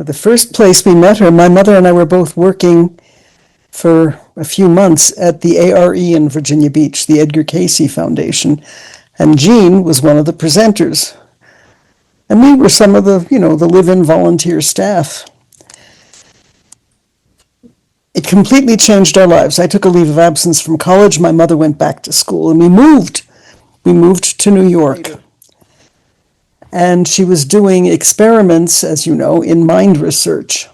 The first place we met her, my mother and I were both working for a few months at the ARE in Virginia Beach, the Edgar Cayce Foundation, and Jean was one of the presenters. And we were some of the, the live-in volunteer staff. It completely changed our lives. I took a leave of absence from college. My mother went back to school, and we moved. We moved to New York. And she was doing experiments, as you know, in mind research.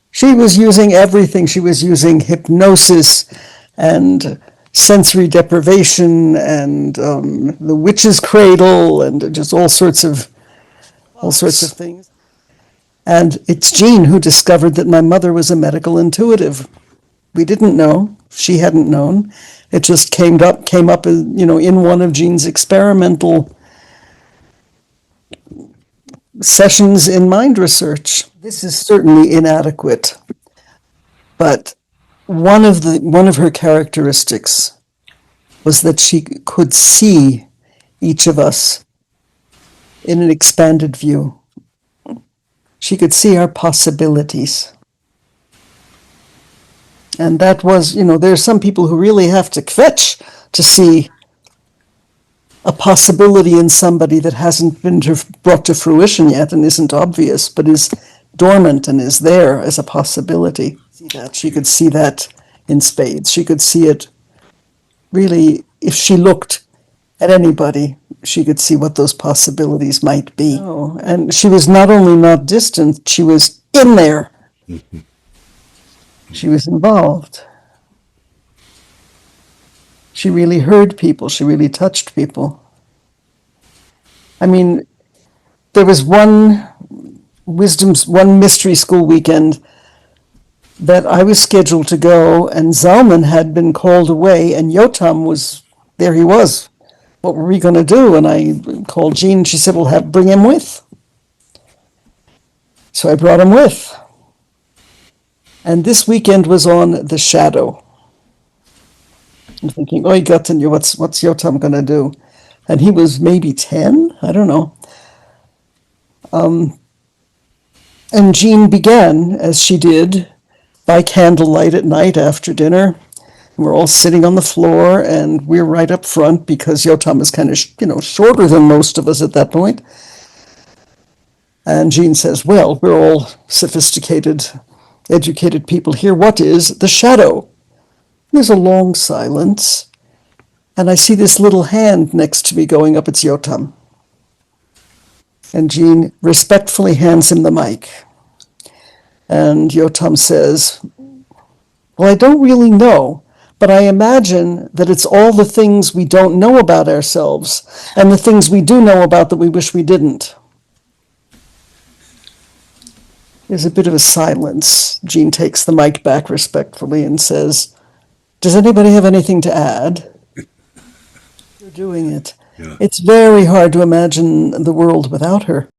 She was using everything. She was using hypnosis and sensory deprivation and the witch's cradle and just all sorts of things. And it's Jean who discovered that my mother was a medical intuitive. We didn't know. She hadn't known. It just came up, in one of Jean's experimental sessions in mind research. This is certainly inadequate, but one of her characteristics was that she could see each of us in an expanded view. She could see our possibilities. And that was, there's some people who really have to fetch to see a possibility in somebody that hasn't been brought to fruition yet and isn't obvious, but is dormant and is there as a possibility. She could see that in spades. She could see it really, if she looked at anybody, she could see what those possibilities might be. Oh, and she was not only not distant, she was in there. She was involved. She really heard people. She really touched people. I mean, there was one mystery school weekend that I was scheduled to go, and Zalman had been called away, and Yotam was, there he was. What were we going to do? And I called Jean, and she said, well, bring him with. So I brought him with. And this weekend was on The Shadow. I'm thinking, what's Yotam going to do? And he was maybe 10, I don't know. And Jean began, as she did, by candlelight at night after dinner. We're all sitting on the floor, and we're right up front because Yotam is kind of, shorter than most of us at that point. And Jean says, well, we're all sophisticated, educated people here. What is the shadow? There's a long silence, and I see this little hand next to me going up. It's Yotam. And Jean respectfully hands him the mic. And Yotam says, well, I don't really know, but I imagine that it's all the things we don't know about ourselves and the things we do know about that we wish we didn't. There's a bit of a silence. Jean takes the mic back respectfully and says, does anybody have anything to add? You're doing it. Yeah. It's very hard to imagine the world without her.